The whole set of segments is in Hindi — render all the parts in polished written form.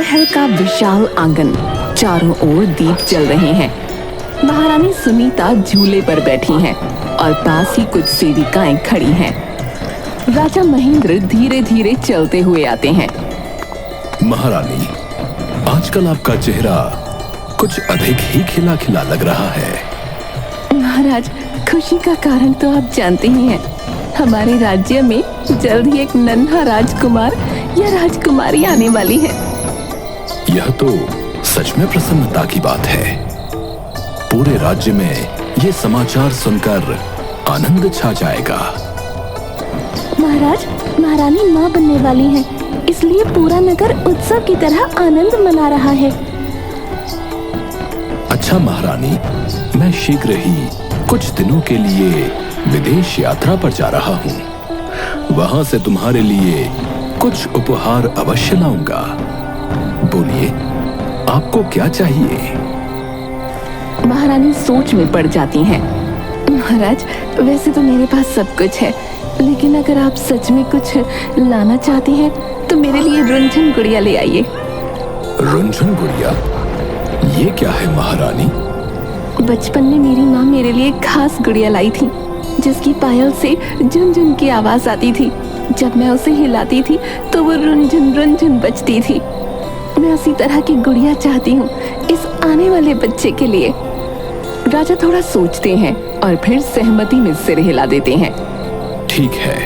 महल का विशाल आंगन, चारों ओर दीप जल रहे हैं। महारानी सुनीता झूले पर बैठी हैं और पास ही कुछ सेविकाएं खड़ी हैं। राजा महेंद्र धीरे धीरे चलते हुए आते हैं। महारानी, आजकल आपका चेहरा कुछ अधिक ही खिला खिला लग रहा है। महाराज, खुशी का कारण तो आप जानते ही हैं। हमारे राज्य में जल्द ही एक नन्हा राजकुमार या राजकुमारी आने वाली है। यह तो सच में प्रसन्नता की बात है। पूरे राज्य में ये समाचार सुनकर आनंद छा जाएगा। महाराज, महारानी माँ बनने वाली हैं, इसलिए पूरा नगर उत्सव की तरह आनंद मना रहा है। अच्छा महारानी, मैं शीघ्र ही कुछ दिनों के लिए विदेश यात्रा पर जा रहा हूँ। वहां से तुम्हारे लिए कुछ उपहार अवश्य लाऊंगा। बोलिए, आपको क्या चाहिए? महारानी सोच में पड़ जाती हैं। महाराज, वैसे तो मेरे पास सब कुछ है, लेकिन अगर आप सच में कुछ लाना चाहते हैं तो मेरे लिए रुंझन गुड़िया ले आइए। रुंझन गुड़िया? ये क्या है महारानी? बचपन में मेरी माँ मेरे लिए खास गुड़िया लाई थी, जिसकी पायल से झुनझुन की आवाज आती थी। जब मैं उसे हिलाती थी तो वो रुंझुन रुंझुन बजती थी। मैं उसी तरह की गुड़िया चाहती हूँ इस आने वाले बच्चे के लिए। राजा थोड़ा सोचते हैं और फिर सहमति में सिर हिला देते हैं। ठीक है,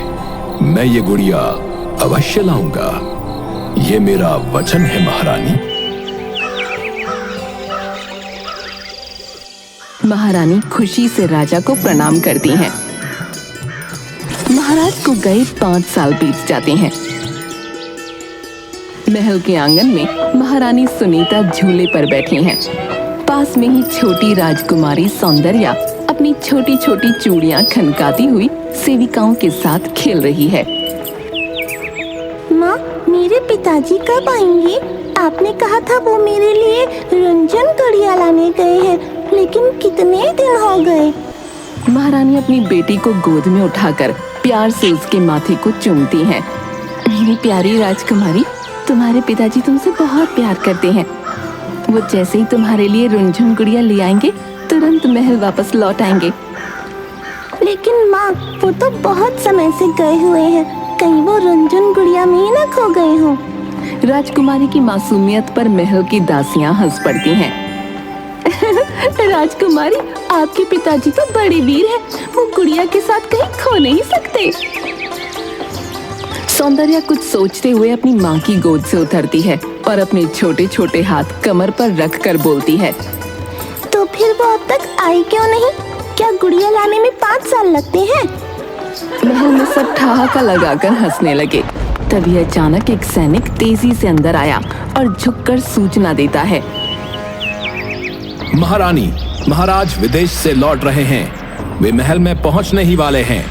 मैं ये गुड़िया अवश्य लाऊंगा। ये मेरा वचन है महारानी। महारानी खुशी से राजा को प्रणाम करती हैं। महाराज को गए 5 साल बीत जाते हैं। महल के आंगन में महारानी सुनीता झूले पर बैठी हैं। पास में ही छोटी राजकुमारी सौंदर्या अपनी छोटी छोटी चूड़ियां खनकाती हुई सेविकाओं के साथ खेल रही है। माँ, मेरे पिताजी कब आएंगे? आपने कहा था वो मेरे लिए रुंझन गुड़िया लाने गए हैं, लेकिन कितने दिन हो गए। महारानी अपनी बेटी को गोद में उठाकर प्यार से उसके माथे को चूमती हैं। मेरी प्यारी राजकुमारी, तुम्हारे पिताजी तुमसे बहुत प्यार करते हैं। वो जैसे ही तुम्हारे लिए रुंझुन गुड़िया ले आएंगे, तुरंत महल वापस लौट आएंगे। लेकिन माँ, वो तो बहुत समय से गए हुए हैं, कहीं वो रुंझुन गुड़िया में ही न खो गए हों। राजकुमारी की मासूमियत पर महल की दासियां हंस पड़ती हैं। राजकुमारी, आपके पिताजी तो बड़े वीर हैं, वो गुड़िया के साथ कहीं खो नहीं सकते। सौंदर्या कुछ सोचते हुए अपनी माँ की गोद से उतरती है और अपने छोटे छोटे हाथ कमर पर रख कर बोलती है। तो फिर वो अब तक आई क्यों नहीं? क्या गुड़िया लाने में 5 साल लगते हैं? महल में सब ठहाका लगाकर हंसने लगे। तभी अचानक एक सैनिक तेजी से अंदर आया और झुककर सूचना देता है। महारानी, महाराज विदेश से लौट रहे हैं। वे महल में पहुंचने ही वाले हैं।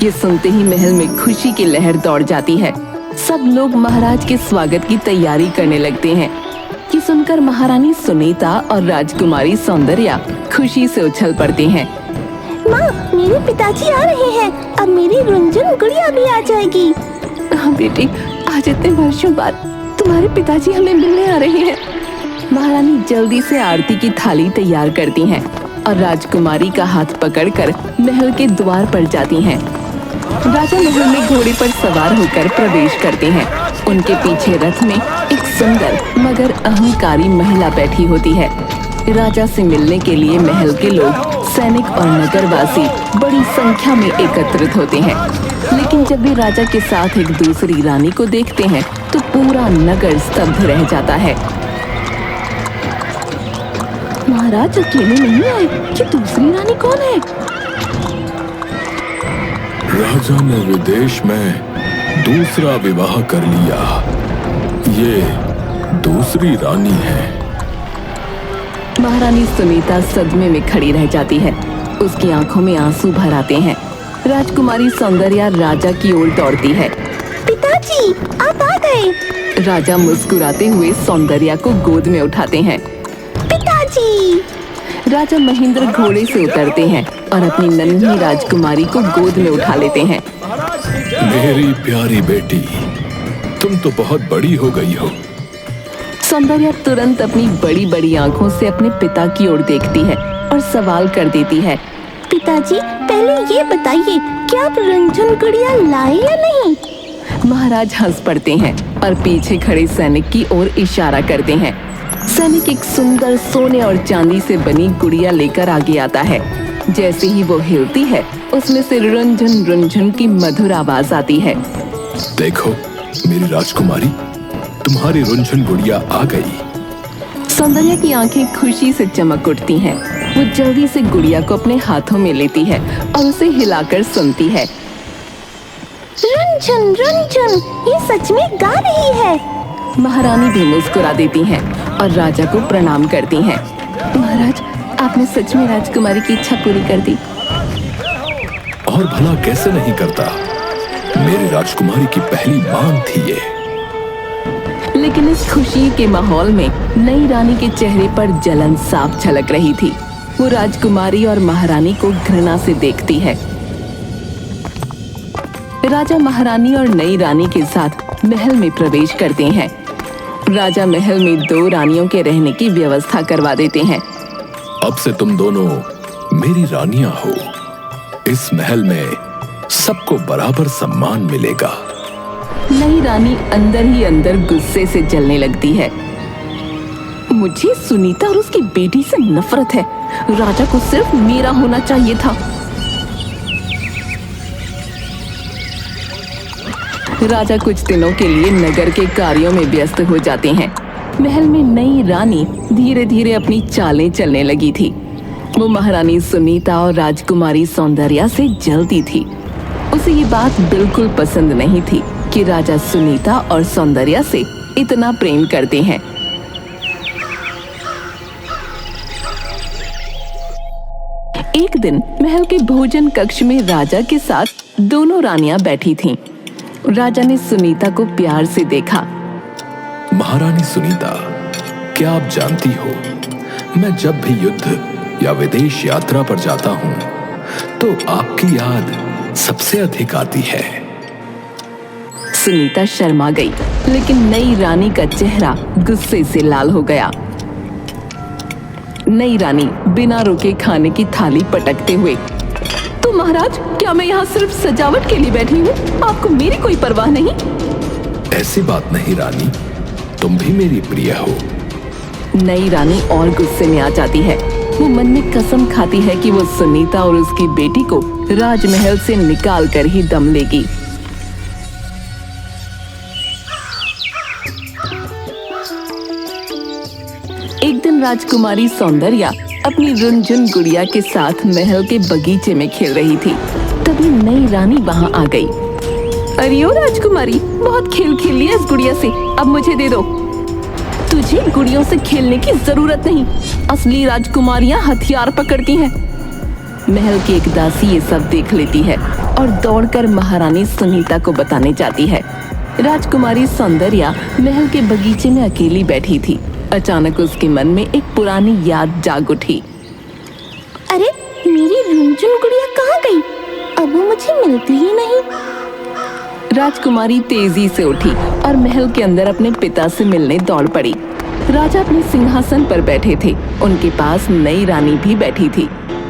ये सुनते ही महल में खुशी की लहर दौड़ जाती है। सब लोग महाराज के स्वागत की तैयारी करने लगते हैं। ये सुनकर महारानी सुनीता और राजकुमारी सौंदर्या खुशी से उछल पड़ते हैं। माँ, मेरे पिताजी आ रहे हैं, अब मेरी रुंझुन गुड़िया भी आ जाएगी। हाँ बेटी, आज इतने वर्षों बाद तुम्हारे पिताजी हमें मिलने आ रहे हैं। महारानी जल्दी से आरती की थाली तैयार करती हैं और राजकुमारी का हाथ पकड़कर महल के द्वार पर जाती हैं। राजा महल में घोड़े पर सवार होकर प्रवेश करते हैं। उनके पीछे रथ में एक सुंदर मगर अहंकारी महिला बैठी होती है। राजा से मिलने के लिए महल के लोग, सैनिक और नगरवासी बड़ी संख्या में एकत्रित होते हैं। लेकिन जब भी राजा के साथ एक दूसरी रानी को देखते हैं तो पूरा नगर स्तब्ध रह जाता है। महाराज अकेले नहीं आए, ये दूसरी रानी कौन है? राजा ने विदेश में दूसरा विवाह कर लिया। ये दूसरी रानी है। महारानी सुनीता सदमे में खड़ी रह जाती है। उसकी आंखों में आंसू भर आते हैं। राजकुमारी सौंदर्या राजा की ओर दौड़ती है। पिताजी, आप आ गए। राजा मुस्कुराते हुए सौंदर्या को गोद में उठाते हैं। पिताजी! राजा महेंद्र घोड़े से उतरते हैं और अपनी नन्ही राजकुमारी को गोद में उठा लेते हैं। मेरी प्यारी बेटी, तुम तो बहुत बड़ी हो गई हो। सौंदर्या तुरंत अपनी बड़ी बड़ी आंखों से अपने पिता की ओर देखती है और सवाल कर देती है। पिताजी, पहले ये बताइए कि आप रंजन गुड़िया लाए या नहीं? महाराज हंस पड़ते हैं और पीछे खड़े सैनिक की ओर इशारा करते हैं। सैनिक एक सुंदर सोने और चांदी से बनी गुड़िया लेकर आगे आता है। जैसे ही वो हिलती है, उसमें से रुंझुन रुंझुन की मधुर आवाज आती है। देखो मेरी राजकुमारी, तुम्हारी रुंझुन गुड़िया आ गई। सौंदर्या की आंखें खुशी से चमक उठती हैं। वो जल्दी से गुड़िया को अपने हाथों में लेती है और उसे हिलाकर सुनती है। रंजन रंजन, ये सच में गा रही है। महारानी भी मुस्कुरा देती हैं और राजा को प्रणाम करती हैं। महाराज, आपने सच में राजकुमारी की इच्छा पूरी कर दी। और भला कैसे नहीं करता, मेरी राजकुमारी की पहली मांग थी ये। लेकिन इस खुशी के माहौल में नई रानी के चेहरे पर जलन साफ झलक रही थी। वो राजकुमारी और महारानी को घृणा से देखती है। राजा महारानी और नई रानी के साथ महल में प्रवेश करते हैं। राजा महल में 2 रानियों के रहने की व्यवस्था करवा देते हैं। अब से तुम दोनों मेरी रानियां हो। इस महल में सबको बराबर सम्मान मिलेगा। नई रानी अंदर ही अंदर गुस्से से जलने लगती है। मुझे सुनीता और उसकी बेटी से नफरत है। राजा को सिर्फ मेरा होना चाहिए था। राजा कुछ दिनों के लिए नगर के कार्यों में व्यस्त हो जाते हैं। महल में नई रानी धीरे धीरे अपनी चालें चलने लगी थी। वो महारानी सुनीता और राजकुमारी सौंदर्या से जलती थी। उसे ये बात बिल्कुल पसंद नहीं थी कि राजा सुनीता और सौंदर्या से इतना प्रेम करते हैं। एक दिन महल के भोजन कक्ष में राजा के साथ दोनों रानियां बैठी थीं। राजा ने सुनीता को प्यार से देखा। महारानी सुनीता, क्या आप जानती हो, मैं जब भी युद्ध या विदेश यात्रा पर जाता हूँ तो आपकी याद सबसे अधिक आती है। सुनीता शर्मा गई, लेकिन नई रानी का चेहरा गुस्से से लाल हो गया। नई रानी बिना रुके खाने की थाली पटकते हुए, तो महाराज, क्या मैं यहाँ सिर्फ सजावट के लिए बैठी हूँ? आपको मेरी कोई परवाह नहीं? ऐसी बात नहीं रानी, तुम भी मेरी प्रिय हो। नई रानी और गुस्से में आ जाती है। वो मन में कसम खाती है कि वो सुनीता और उसकी बेटी को राजमहल से निकाल कर ही दम लेगी। एक दिन राजकुमारी सौंदर्या अपनी रुंझुन गुड़िया के साथ महल के बगीचे में खेल रही थी। तभी नई रानी वहां आ गई। अरे ओ राजकुमारी, बहुत खेल खेल लिया इस गुड़िया से, अब मुझे दे दो। तुझे गुड़ियों से खेलने की जरूरत नहीं। असली राजकुमारियां हथियार पकड़ती हैं। महल की एक दासी ये सब देख लेती है और दौड़कर महारानी सुनीता को बताने जाती है। राजकुमारी सौंदर्या महल के बगीचे में अकेली बैठी थी। अचानक उसके मन में एक पुरानी याद जाग उठी। अरे, मेरी रुंझुन गुड़िया कहाँ गई? अब वो मुझे मिलती ही नहीं। राजकुमारी तेजी से उठी और महल के अंदर अपने पिता से मिलने दौड़ पड़ी। राजा अपने सिंहासन पर बैठे थे। उनके पास नई रानी भी बैठी थी।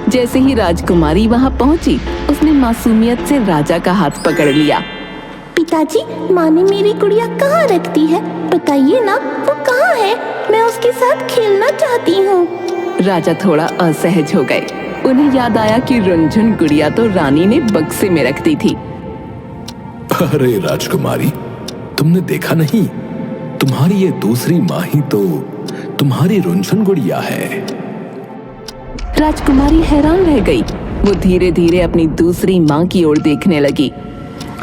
जैसे ही राजकुमारी वहां पहुंची, उसने मासूमियत से राजा का हाथ पकड़ लिया। पिताजी, माँ ने मेरी गुड़िया कहाँ रखती है? बताइए ना, वो कहाँ है? मैं उसके साथ खेलना चाहती हूँ। राजा थोड़ा असहज हो गए। उन्हें याद आया कि रुंझुन गुड़िया तो रानी ने बक्से में रख दी थी। अरे राजकुमारी, तुमने देखा नहीं, तुम्हारी ये दूसरी माँ ही तो तुम्हारी रुंझुन गुड़िया है। राजकुमारी हैरान रह गई। वो धीरे धीरे अपनी दूसरी माँ की ओर देखने लगी।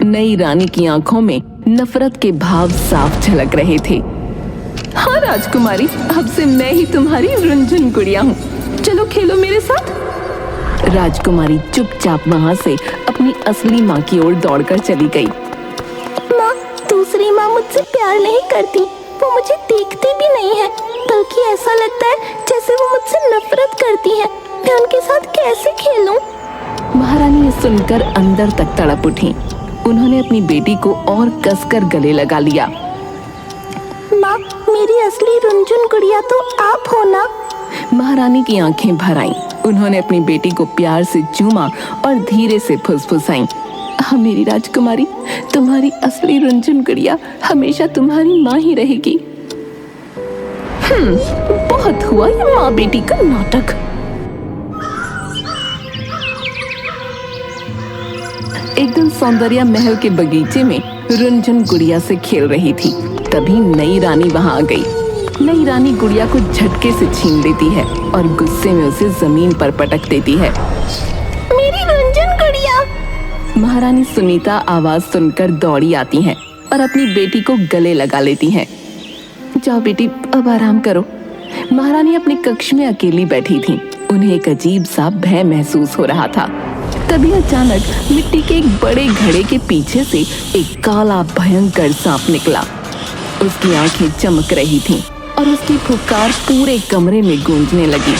नई रानी की आंखों में नफरत के भाव साफ झलक रहे थे। हाँ राजकुमारी, अब से मैं ही तुम्हारी रुंझुन गुड़िया हूँ। चलो खेलो मेरे साथ। राजकुमारी चुपचाप वहाँ से अपनी असली माँ की ओर दौड़कर चली गई। माँ, दूसरी माँ मुझसे प्यार नहीं करती। वो मुझे देखती भी नहीं है, बल्कि ऐसा लगता है जैसे वो मुझसे नफरत करती है। मैं उनके साथ कैसे खेलूं? महारानी ये सुनकर अंदर तक तड़प उठी। उन्होंने अपनी बेटी को और कसकर गले लगा लिया। माँ, मेरी असली रुनझुन गुड़िया तो आप हो ना? महारानी की आंखें भर आईं। उन्होंने अपनी बेटी को प्यार से चूमा और धीरे से फुसफुसाई, हाँ मेरी राजकुमारी, तुम्हारी असली रुनझुन गुड़िया हमेशा तुम्हारी माँ ही रहेगी। बहुत हुआ ये माँ बेटी का नाटक। एक दिन सौंदर्या महल के बगीचे में रुनझुन गुड़िया से खेल रही थी। तभी नई रानी वहां आ गई। नई रानी गुड़िया को झटके से छीन लेती है और गुस्से में उसे जमीन पर पटक देती है। मेरी रुनझुन गुड़िया! महारानी सुनीता आवाज सुनकर दौड़ी आती हैं और अपनी बेटी को गले लगा लेती हैं। जाओ बेटी, अब आराम करो। महारानी अपने कक्ष में अकेली बैठी थी। उन्हें एक अजीब सा भय महसूस हो रहा था। तभी अचानक मिट्टी के एक बड़े घड़े के पीछे से एक काला भयंकर सांप निकला। उसकी आंखें चमक रही थीं और उसकी फुफकार पूरे कमरे में गूंजने लगी।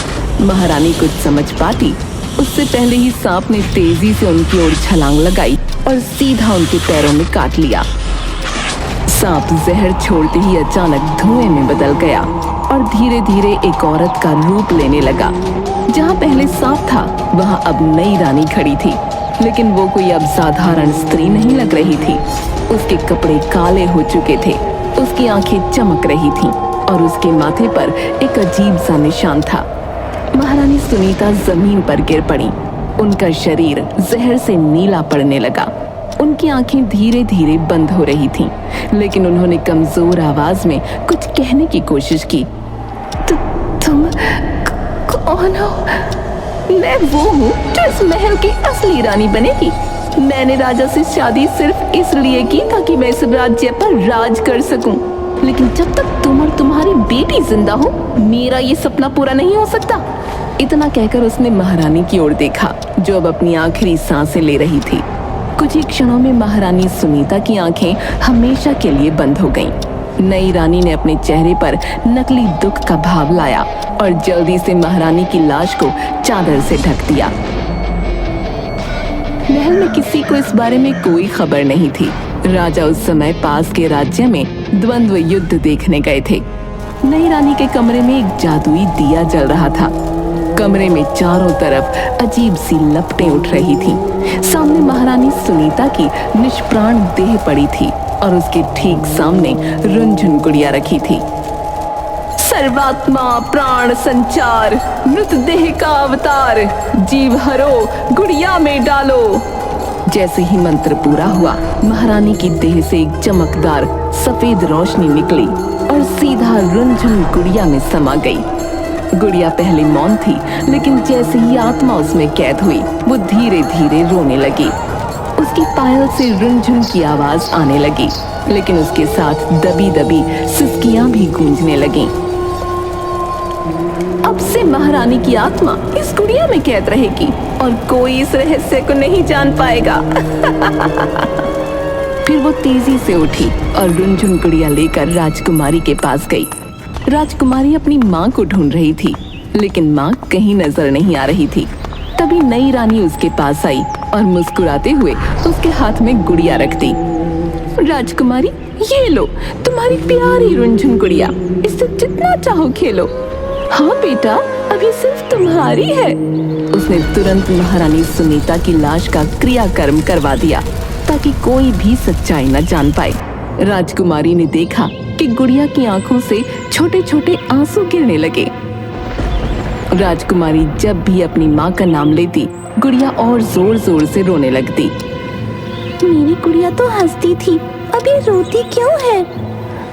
महारानी कुछ समझ पाती उससे पहले ही सांप ने तेजी से उनकी ओर छलांग लगाई और सीधा उनके पैरों में काट लिया। सांप जहर छोड़ते ही अचानक धुएं में बदल गया और धीरे धीरे एक औरत का रूप लेने लगा। जहाँ पहले सांप था वहाँ अब नई रानी खड़ी थी, लेकिन वो कोई अब साधारण स्त्री नहीं लग रही थी। उसके कपड़े काले हो चुके थे, उसकी आंखें चमक रही थीं और उसके माथे पर एक अजीब सा निशान था। महारानी सुनीता जमीन पर गिर पड़ी। उनका शरीर जहर से नीला पड़ने लगा। उनकी आंखें धीरे धीरे बंद हो रही थीं, लेकिन उन्होंने कमजोर आवाज में कुछ कहने की कोशिश की। तुम कौन हो? मैं वो हूँ जो इस महल की असली रानी बनेगी। मैंने राजा से शादी सिर्फ इसलिए की ताकि मैं इस राज्य पर राज कर सकूं। लेकिन जब तक तुम और तुम्हारी बेटी जिंदा हो, मेरा ये सपना पूरा नहीं हो सकता। इतना कहकर उसने महारानी की ओर देखा, जो अब अपनी आखिरी सांसें ले रही थी। कुछ ही क्षणों में महारानी सुनीता की आंखें हमेशा के लिए बंद हो गईं। नई रानी ने अपने चेहरे पर नकली दुख का भाव लाया और जल्दी से महारानी की लाश को चादर से ढक दिया। महल में किसी को इस बारे में कोई खबर नहीं थी। राजा उस समय पास के राज्य में द्वंद्व युद्ध देखने गए थे। नई रानी के कमरे में एक जादुई दिया जल रहा था। कमरे में चारों तरफ अजीब सी लपटें उठ रही थीं। सामने महारानी सुनीता की निष्प्राण देह पड़ी थी और उसके ठीक सामने रुनझुन गुड़िया रखी थी। सर्वात्मा प्राण संचार, मृत देह का अवतार, जीव हरो गुड़िया में डालो। जैसे ही मंत्र पूरा हुआ, महारानी की देह से एक चमकदार सफेद रोशनी निकली और सीधा रुनझुन गुड़िया में समा गई। गुड़िया पहले मौन थी, लेकिन जैसे ही आत्मा उसमें कैद हुई, वो धीरे धीरे रोने लगी। उसकी पायल से रुनझुन की आवाज आने लगी, लेकिन उसके साथ दबी दबी सिसकियां भी गूंजने लगीं। अब से महारानी की आत्मा इस गुड़िया में कैद रहेगी और कोई इस रहस्य को नहीं जान पाएगा। फिर वो तेजी से उठी और रुनझुन गुड़िया लेकर राजकुमारी के पास गई। राजकुमारी अपनी माँ को ढूंढ रही थी, लेकिन माँ कहीं नजर नहीं आ रही थी। तभी नई रानी उसके पास आई और मुस्कुराते हुए उसके हाथ में गुड़िया रख दी। राजकुमारी, ये लो तुम्हारी प्यारी रुनझुन गुड़िया, इससे जितना चाहो खेलो। हाँ बेटा, अभी सिर्फ तुम्हारी है। उसने तुरंत महारानी सुनीता की लाश का क्रियाकर्म करवा दिया ताकि कोई भी सच्चाई न जान पाए। राजकुमारी ने देखा कि गुड़िया की आंखों से छोटे छोटे आंसू गिरने लगे। राजकुमारी जब भी अपनी माँ का नाम लेती, गुड़िया और जोर जोर से रोने लगती। मेरी गुड़िया तो हंसती थी, अब ये रोती क्यों है?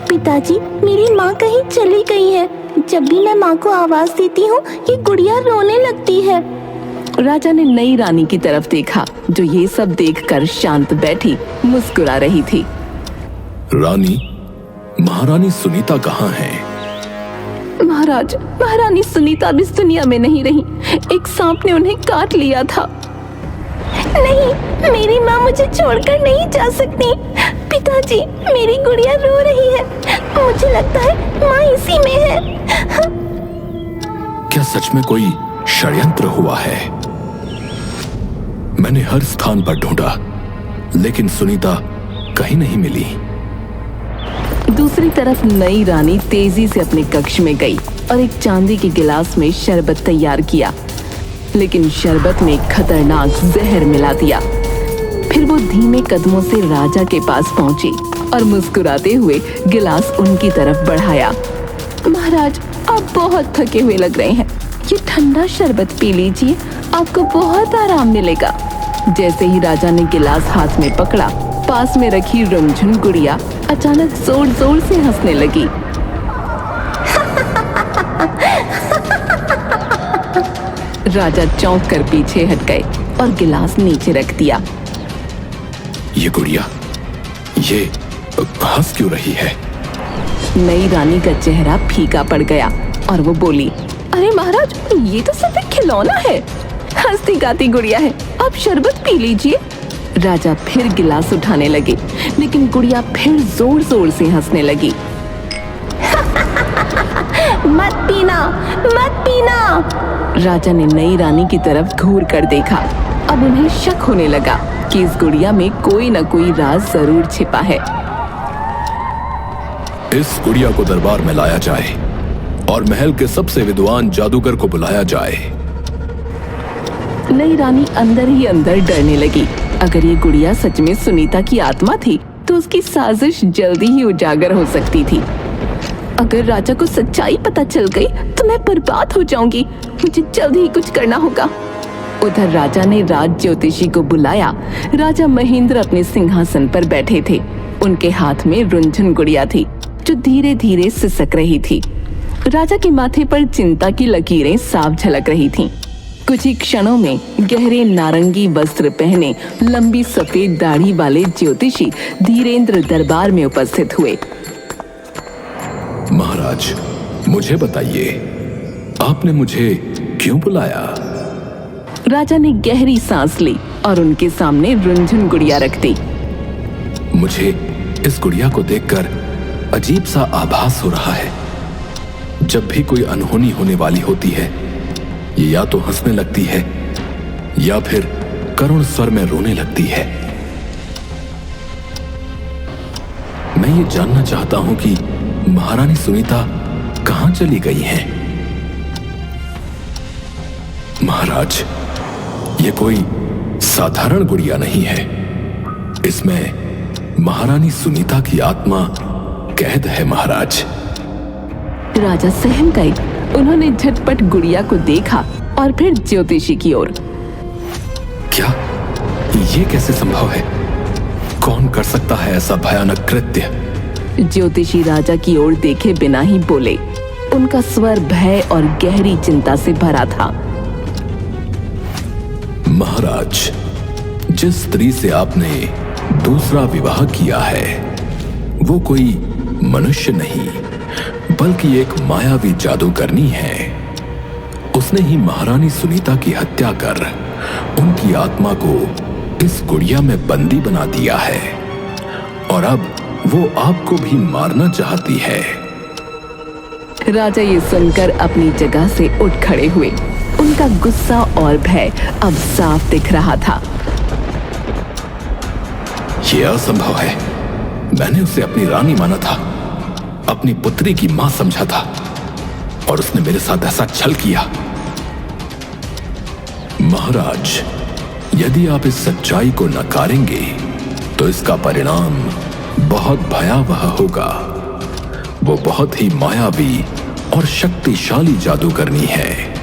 पिताजी, मेरी माँ कहीं चली गई है। जब भी मैं माँ को आवाज देती हूँ, ये गुड़िया रोने लगती है। राजा ने नई रानी की तरफ देखा, जो ये सब देखकर शांत बैठी मुस्कुरा रही थी। रानी, महारानी सुनीता कहाँ है? महाराज, महारानी सुनीता अब इस दुनिया में नहीं रही। एक सांप ने उन्हें काट लिया था। नहीं, मेरी माँ मुझे छोड़कर नहीं जा सकती। पिताजी, मेरी गुड़िया रो रही है। मुझे लगता है माँ इसी में है। क्या सच में कोई षड्यंत्र हुआ है? मैंने हर स्थान पर ढूंढा, लेकिन सुनीता कहीं नहीं मिली। दूसरी तरफ नई रानी तेजी से अपने कक्ष में गई और एक चांदी के गिलास में शरबत तैयार किया, लेकिन शरबत में खतरनाक जहर मिला दिया। फिर वो धीमे कदमों से राजा के पास पहुंची और मुस्कुराते हुए गिलास उनकी तरफ बढ़ाया। महाराज, आप बहुत थके हुए लग रहे हैं, ये ठंडा शरबत पी लीजिए, आपको बहुत आराम मिलेगा। जैसे ही राजा ने गिलास हाथ में पकड़ा, पास में रखी रुनझुन गुड़िया अचानक जोर जोर से हंसने लगी। राजा चौंक कर पीछे हट गए और गिलास नीचे रख दिया। ये गुड़िया, ये हंस क्यों रही है? नई रानी का चेहरा फीका पड़ गया और वो बोली, अरे महाराज, ये तो सिर्फ एक खिलौना है, हंसती गाती गुड़िया है, आप शरबत पी लीजिए। राजा फिर गिलास उठाने लगे, लेकिन गुड़िया फिर जोर जोर से हंसने लगी। मत पीना, मत पीना। राजा ने नई रानी की तरफ घूर कर देखा। अब उन्हें शक होने लगा कि इस गुड़िया में कोई न कोई राज जरूर छिपा है। इस गुड़िया को दरबार में लाया जाए और महल के सबसे विद्वान जादूगर को बुलाया जाए। नई रानी अंदर ही अंदर डरने लगी। अगर ये गुड़िया सच में सुनीता की आत्मा थी तो उसकी साजिश जल्दी ही उजागर हो सकती थी। अगर राजा को सच्चाई पता चल गई तो मैं बर्बाद हो जाऊंगी, मुझे जल्दी ही कुछ करना होगा। उधर राजा ने राज ज्योतिषी को बुलाया। राजा महेंद्र अपने सिंहासन पर बैठे थे। उनके हाथ में रुनझुन गुड़िया थी जो धीरे धीरे सिसक रही थी। राजा के माथे पर चिंता की लकीरें साफ झलक रही थीं। कुछ ही क्षणों में गहरे नारंगी वस्त्र पहने लंबी सफेद दाढ़ी वाले ज्योतिषी धीरेन्द्र दरबार में उपस्थित हुए। महाराज, मुझे बताइए, आपने मुझे क्यों बुलाया? राजा ने गहरी सांस ली और उनके सामने रुनझुन गुड़िया रख दी। मुझे इस गुड़िया को देखकर अजीब सा आभास हो रहा है। जब भी कोई अनहोनी होने वाली होती है, ये या तो हंसने लगती है या फिर करुण स्वर में रोने लगती है। मैं ये जानना चाहता हूं कि महारानी सुनीता कहां चली गई हैं? महाराज, ये कोई साधारण गुड़िया नहीं है। इसमें महारानी सुनीता की आत्मा कैद है महाराज। राजा सहम गए। उन्होंने झटपट गुड़िया को देखा और फिर ज्योतिषी की ओर। क्या ये कैसे संभव है? कौन कर सकता है ऐसा भयानक कृत्य? ज्योतिषी राजा की ओर देखे बिना ही बोले। उनका स्वर भय और गहरी चिंता से भरा था। महाराज, जिस स्त्री से आपने दूसरा विवाह किया है वो कोई मनुष्य नहीं बल्कि एक मायावी जादूगरनी है। उसने ही महारानी सुनीता की हत्या कर उनकी आत्मा को इस गुड़िया में बंदी बना दिया है और अब वो आपको भी मारना चाहती है। राजा ये सुनकर अपनी जगह से उठ खड़े हुए। उनका गुस्सा और भय अब साफ दिख रहा था। यह असंभव है। मैंने उसे अपनी रानी माना था, अपनी पुत्री की मां समझा था और उसने मेरे साथ ऐसा छल किया। महाराज, यदि आप इस सच्चाई को नकारेंगे तो इसका परिणाम बहुत भयावह होगा। वो बहुत ही मायावी और शक्तिशाली जादूगरनी है।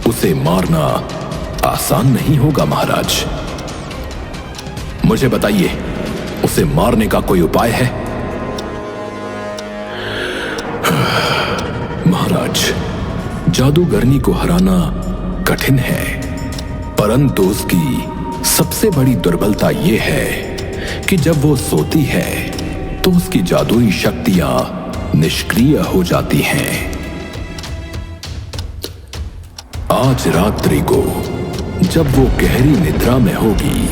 उसे मारना आसान नहीं होगा महाराज। मुझे बताइए, उसे मारने का कोई उपाय है? महाराज, जादूगरनी को हराना कठिन है, परंतु उसकी सबसे बड़ी दुर्बलता यह है कि जब वो सोती है तो उसकी जादुई शक्तियां निष्क्रिय हो जाती हैं। आज रात्रि को जब वो गहरी निद्रा में होगी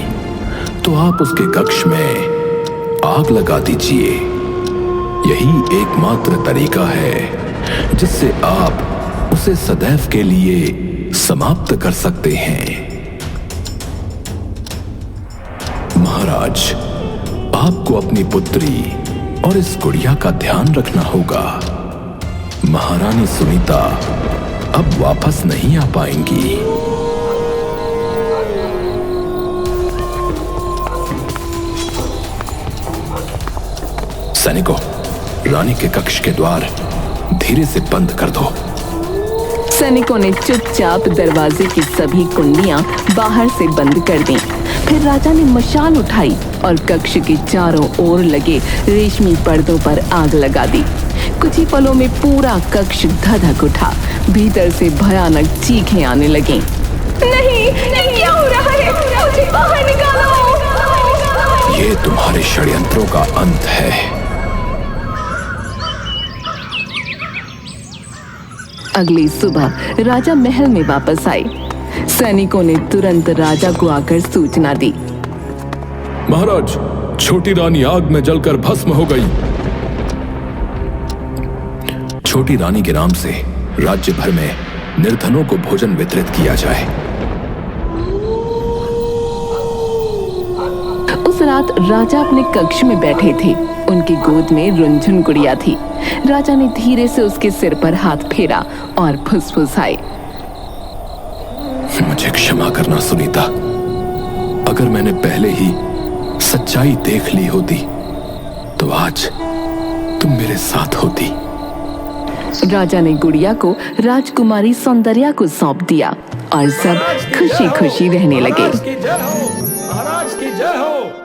तो आप उसके कक्ष में आग लगा दीजिए। यही एकमात्र तरीका है जिससे आप उसे सदैव के लिए समाप्त कर सकते हैं। महाराज, आपको अपनी पुत्री और इस गुड़िया का ध्यान रखना होगा। महारानी सुनीता अब वापस नहीं आ पाएंगी। सैनिकों, रानी के कक्ष के द्वार धीरे से बंद कर दो। सैनिकों ने चुपचाप दरवाजे की सभी कुंडियां बाहर से बंद कर दी। फिर राजा ने मशाल उठाई और कक्ष के चारों ओर लगे रेशमी पर्दों पर आग लगा दी। कुछ ही पलों में पूरा कक्ष धधक उठा। भीतर से भयानक चीखें आने लगीं। नहीं, क्या हो रहा है? मुझे बाहर निकालो! ये तुम्हारे षड्यंत्रों का अंत है। अगली सुबह राजा महल में वापस आए। सैनिकों ने तुरंत राजा को आकर सूचना दी। महाराज, छोटी रानी आग में जलकर भस्म हो गई। छोटी रानी के नाम से राज्य भर में निर्धनों को भोजन वितरित किया जाए। उस रात राजा अपने कक्ष में बैठे थे। उनकी गोद में रुनझुन गुड़िया थी। राजा ने धीरे से उसके सिर पर हाथ फेरा और फुसफुसाए। मुझे क्षमा करना सुनीता, अगर मैंने पहले ही सच्चाई देख ली होती तो आज तुम मेरे साथ होती। राजा ने गुड़िया को राजकुमारी सौंदर्या को सौंप दिया और सब खुशी खुशी रहने लगे। महाराज की जय हो।